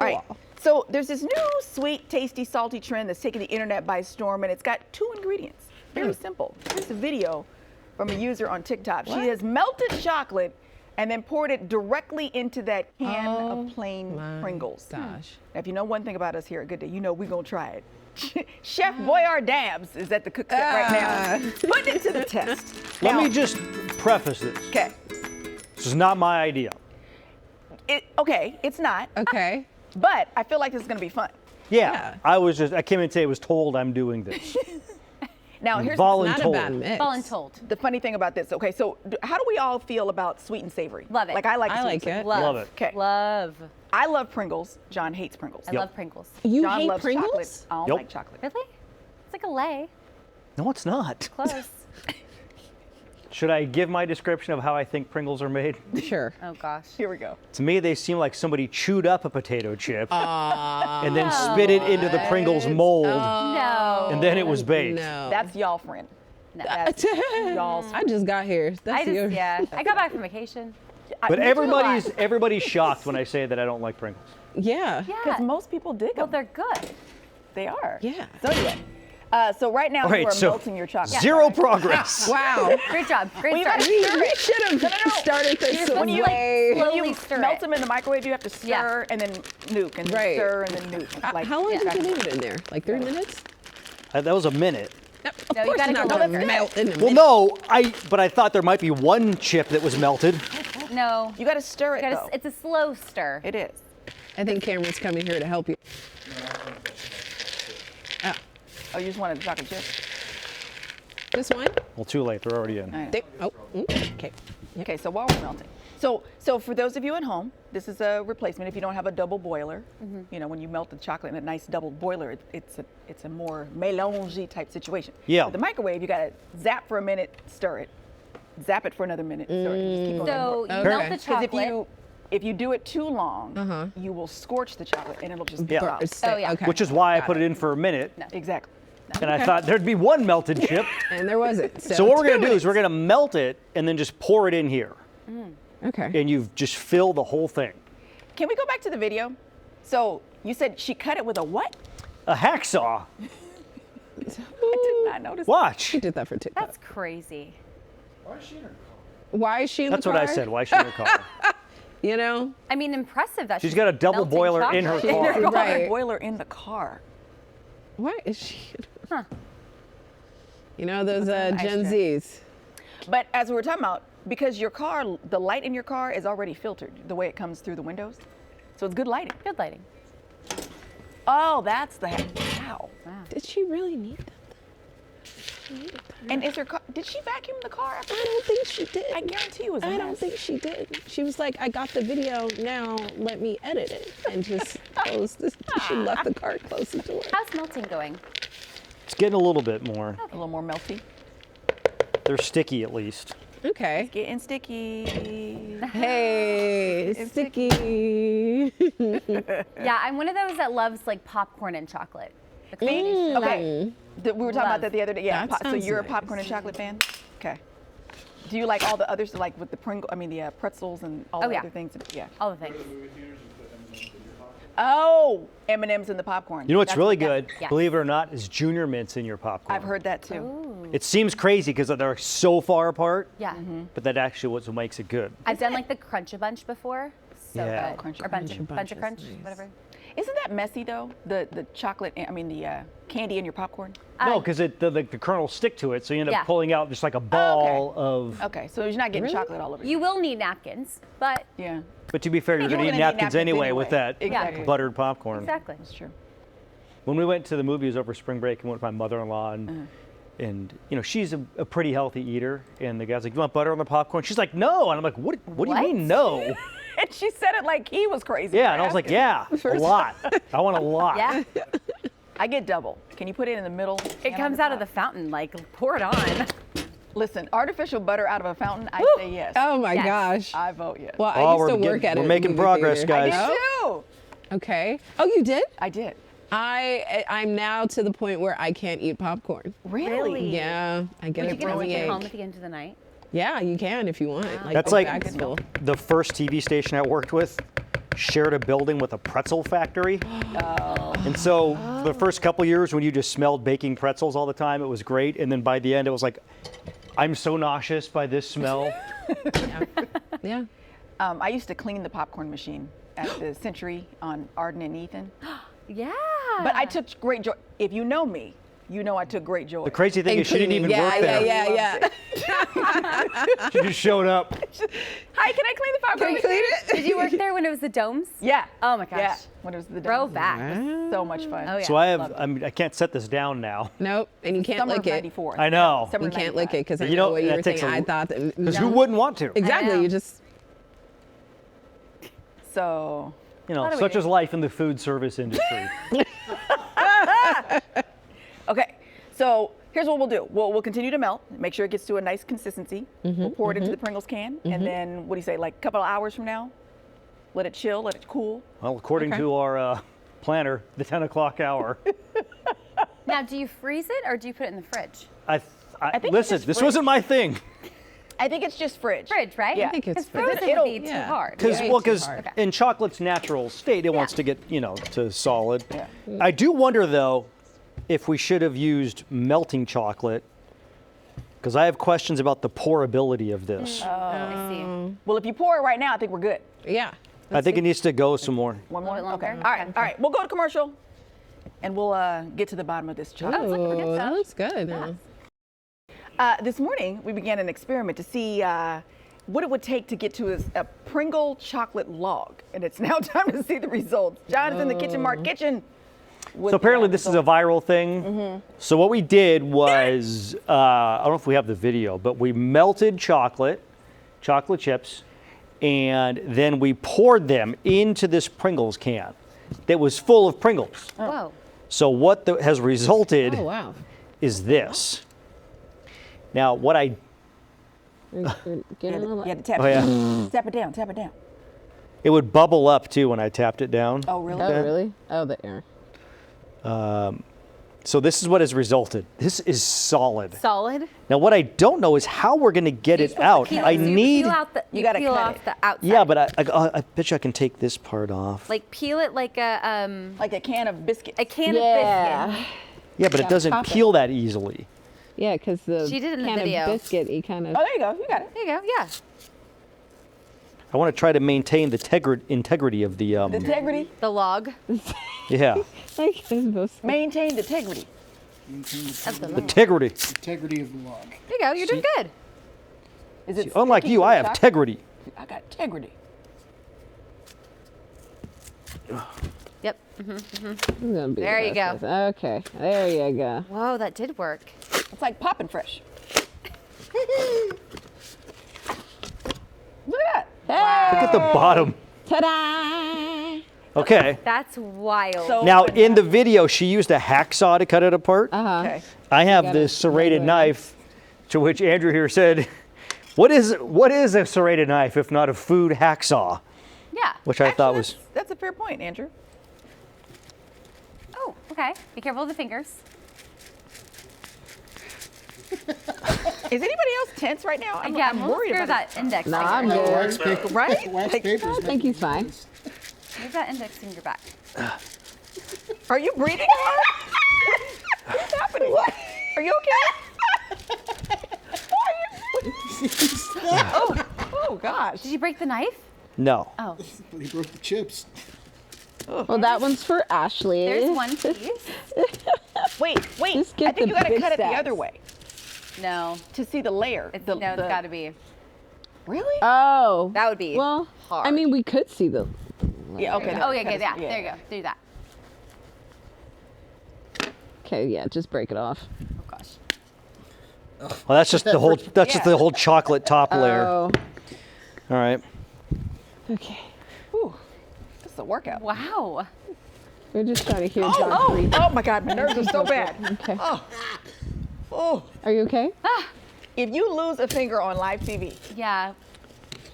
All right. So there's this new sweet, tasty, salty trend that's taking the internet by storm, and it's got two ingredients. Very simple. Here's a video from a user on TikTok. She has melted chocolate and then poured it directly into that can of plain Pringles. Gosh. Now, if you know one thing about us here at Good Day, you know we're going to try it. Chef Boyardee Dabs is at the cook set right now, putting it to the test. Let Now- me just preface this. Okay. This is not my idea. Okay, it's not. Okay. But I feel like this is going to be fun. Yeah, I came in today, was told I'm doing this. Now, here's Not a Voluntold. bad mix. Voluntold. the funny thing about this. Okay, so how do we all feel about sweet and savory? Love it. Like I like I sweet like and savory. it. Love. Love it. Okay. Love. I love Pringles. John hates Pringles. I love Pringles. You John hate loves Pringles? chocolate. I don't Yep. like chocolate. Really? It's like a lay. No, it's not. Close. Should I give my description of how I think Pringles are made? Sure. Oh gosh. Here we go. To me, they seem like somebody chewed up a potato chip and then spit it into the Pringles mold, No. and then it was baked. No. That's y'all friend. No. That's y'all's. I just got here. That's yours. Yeah. I got back from vacation. But Me too. everybody's shocked when I say that I don't like Pringles. Yeah. Yeah. Because most people dig Well, them. they're good. They are. Yeah. So anyway, so right now All you right, are so melting your chocolate. zero progress. Wow. Great job. Great you start. gotta we stir it. should have started this When you, like, way. slowly When you stir melt it. them in the microwave, you have to stir and then nuke and then Right. stir and then nuke. Like, How long yeah. did you leave it in there? Like 3 minutes? That was a minute. Of No, you course gotta it's not go gonna longer. melt in a Well, minute. no, but I thought there might be one chip that was melted. No. You got to stir it though. It's a slow stir. It is. I think Cameron's coming here to help you. Oh, Oh, you just wanted the chocolate chip? this one? Well, too late. They're already in. All right. Okay. Okay, so while we're melting. So for those of you at home, this is a replacement if you don't have a double boiler. You know, when you melt the chocolate in a nice double boiler, it's a more mélange type situation. Yeah. With the microwave, you gotta zap for a minute, stir it. Zap it for another minute, stir it. Just keep on So you Okay. melt the because chocolate. if you do it too long, you will scorch the chocolate and it'll just drop. Oh, yeah. Okay. Which is why I Got put it in for a minute, Exactly. and I thought there'd be one melted chip. And there wasn't. So what we're 2 gonna do is we're minutes. gonna melt it and then just pour it in here, Okay. and you've just filled the whole thing. Can we go back to the video? So you said she cut it with a what? A hacksaw. I did not notice. Watch. She did that for TikTok. That's crazy. Why is she in That's the what I car? said. Why should I call her? You know? I mean, impressive that She's got a double melting boiler in her chocolate. car. Got Right. a boiler in the car. Why is she? Huh. You know those an ice Gen tray. Zs. But as we were talking about, because your car, the light in your car is already filtered the way it comes through the windows. So it's good lighting. Good lighting. Oh, that's the wow. Did she really need that? And is her car, did she vacuum the car after? I don't think she did. I guarantee you it was a I don't mess. think she did. She was like, I got the video, now let me edit it. And just close this. She left the car close the door. How's melting going? It's getting a little bit more. A little more melty. They're sticky at least. Okay. Getting sticky. Hey, sticky. Yeah, I'm one of those that loves like popcorn and chocolate. The combination. Okay. We were talking about Love. that the other day. Yeah. That So sounds you're a nice. popcorn and chocolate fan? Okay. Do you like all the others, like with the the pretzels and all Oh, the yeah. other things? Yeah. All the things. Oh, M&M's in the popcorn. You know what's That's really what- good, Yeah. believe it or not, is Junior Mints in your popcorn. I've heard that too. It seems crazy because they're so far apart, Yeah. but that actually what makes it good. I've done like the Crunch a Bunch before. So Yeah. good. Crunch a or bunch, Bunch. bunch of Bunch crunch, is nice. whatever. Isn't that messy though? The chocolate, the candy in your popcorn? No, because the kernels stick to it, so you end up Yeah. pulling out just like a ball of. Okay, so you're not getting Really? chocolate all over You will need napkins, but Yeah, But to be fair, you're You're going to gonna eat need napkins napkins anyway with anyway. that Exactly. buttered popcorn. exactly. that's true. When we went to the movies over spring break and went with my mother-in-law, and you know she's a pretty healthy eater, and the guy's like, "You want butter on the popcorn?" She's like, "No," and I'm like, "What do you What? mean no?" And she said it like he was crazy. Yeah, for and I was like, asking. "Yeah, a lot. I want a lot." Yeah. I get double. Can you put it in the middle? It comes out of the fountain, like pour it on. Listen, artificial butter out of a fountain, I say yes. Oh my Yes. gosh. I vote yes. Well, Oh, I we're used to work getting- at it. we're making progress, guys. I did Oh, too. okay. Oh, you did? I did. I'm now to the point where I can't eat popcorn. Really? Yeah, I get Would a you get to growing take it home ache. at the end of the night? Yeah, you can if you want. Like That's the like bag's full. the first TV station I worked with. shared a building with a pretzel factory. And so the first couple years when you just smelled baking pretzels all the time, it was great. And then by the end, it was like, I'm so nauseous by this smell. Yeah. I used to clean the popcorn machine at the Century on Arden and Ethan. Yeah. But I took great joy. If you know me, you know I took great joy. The crazy thing is she didn't even work there. Yeah. She just showed up. Hi, can I clean the popcorn machine? Did you work there when it was the domes? Yeah. Oh my gosh. Yeah. When it was the Throwback. So much fun. Oh yeah. So I can't set this down now. Nope. And you can't Summer lick of it. '94. I know. Summer You of can't lick it 95. because I You know know, what you that were takes thinking. a- I thought that. Because who wouldn't want to? Exactly. know. You just. So, You know, How do we such do? is life in the food service industry. okay. So here's what we'll do. We'll continue to melt. Make sure it gets to a nice consistency. We'll pour it into the Pringles can, and then what do you say? Like a couple of hours from now, let it chill, let it cool. Well, according to our planner, the 10 o'clock hour. Now, do you freeze it or do you put it in the fridge? think it's Listen, just this fridge. wasn't my thing. I think it's just fridge. Fridge, right? Yeah. I think it's Because frozen It'll- would be too yeah. hard. Because Yeah, it's too hard. in chocolate's natural state, it wants to get, to solid. Yeah. I do wonder, though, if we should have used melting chocolate, because I have questions about the pourability of this. I see. Well, if you pour it right now, I think we're good. Yeah. I think it needs to go some more. One A more. little bit Okay. longer? All right. Okay. All right. We'll go to commercial, and we'll get to the bottom of this chocolate. looking pretty good Oh, that stuff. looks good. This morning, we began an experiment to see what it would take to get to a Pringle chocolate log. And it's now time to see the results. John's in the kitchen, Mark Kitchen. So apparently this is a viral thing. So what we did was, I don't know if we have the video, but we melted chocolate chips, and then we poured them into this Pringles can that was full of Pringles. Whoa. So what has resulted Oh, wow. is this. Now what I, Get a little. You had to tap oh it yeah, down. Tap it down, tap it down. it would bubble up too when I tapped it down. Oh, really? Oh, really? Oh, the air. So this is what has resulted. This is solid. Solid. Now what I don't know is how we're gonna get it out. Peel- I you need. Peel out the, You you gotta peel cut off it. the outside. Yeah, but I bet you I can take this part off. Like peel it like a Like a can of biscuits. can of biscuit. Yeah, but it doesn't pop it. peel that easily. Yeah, because the She did it in the can video. of biscuit, you kind of. Oh, there you go. You got it. There you go. Yeah. I want to try to maintain the integrity of the. The integrity. The log Yeah, Like, it's both- Maintain the integrity. of the log. integrity. Integrity of the log. There you go. You're doing good. Is it Unlike sticky you, to I the have chocolate? integrity. I got integrity. Yep. I'm gonna be There you impressed with- Okay, there you go. Whoa, that did work. It's like popping fresh. Look at that. Look at the bottom. Ta-da! Okay. That's wild. So- Now in the video, she used a hacksaw to cut it apart. Okay. I have Got it. this serrated Right. knife, to which Andrew here said, "What is a serrated knife if not a food hacksaw?" yeah. Which I Actually, thought was. That's a fair point, Andrew. Oh, okay. Be careful of the fingers. Is anybody else tense right now? I'm, Yeah, I'm we'll worried spare about that index Nah, finger. I'm good. Wax paper. Right? Wax Like, papers. I think he's fine. Move that index finger back. it. Are you breathing hard? What's happening? Are you okay? Oh gosh. Did you break the knife? No. Oh, He broke the chips. Well, that one's for Ashley. there's one piece. Wait. Just get I think the you gotta big cut it the steps. other way No, to see the layer. it's, The- no, it's the- got to be. Really? Oh. That would be Well, hard. I mean, we could see the. Yeah. Okay. Oh, yeah, cut okay, it- yeah. There you go. Do that. Okay, yeah, just break it off. Oh gosh. Well, that's just the whole. That's just the whole chocolate top layer. Oh. All right. Okay. Ooh, this is a workout. Wow. We're just trying to hear John breathe. Oh my God, my nerves are so bad. Okay. Oh, Are you okay? if you lose a finger on live TV, Yeah.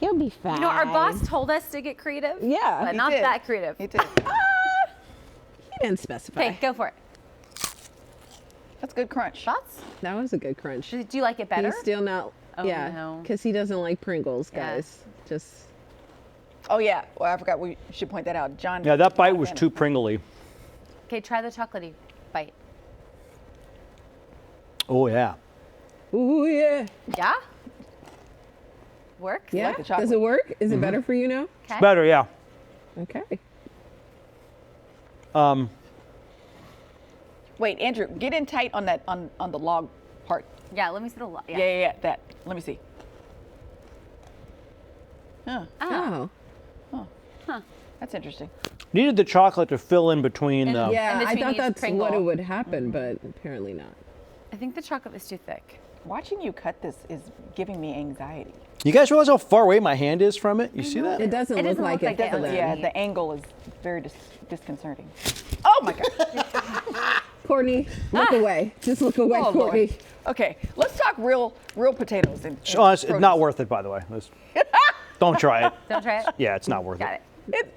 You'll be fine. You know, our boss told us to get creative. Yeah. But He not did. that creative. it is. He didn't specify. Okay, go for it. That's good crunch. Thoughts? That was a good crunch. Do you like it better? He's still not. Oh, yeah. no. Because he doesn't like Pringles, Yeah. guys. Just. Oh yeah. Well, I forgot we should point that out. John. Yeah, that bite not a was fan too of- pringly. Okay, try the chocolatey bite. Oh yeah. Ooh, yeah. Yeah? Works? Yeah. the chocolate. Does it work? Is it better for you now? Okay. Better, yeah. Okay. Wait, Andrew, get in tight on that on the log part. Yeah, let me see the Yeah. That. Let me see. Huh. Oh. That's interesting. Needed the chocolate to fill in between the. Yeah, And I between thought each that's Pringle. what it would happen, but apparently not. I think the chocolate was too thick. Watching you cut this is giving me anxiety. You guys realize how far away my hand is from it? You see that? It doesn't It look doesn't like look it. like it. to them. Yeah, the angle is very disconcerting. Oh my God. Courtney, look away. Just look away, Oh, Courtney. Lord. Okay, let's talk real potatoes. And Oh, it's produce. not worth it, by the way. Don't try it. Don't try it? Yeah, it's not worth Got it. it. It,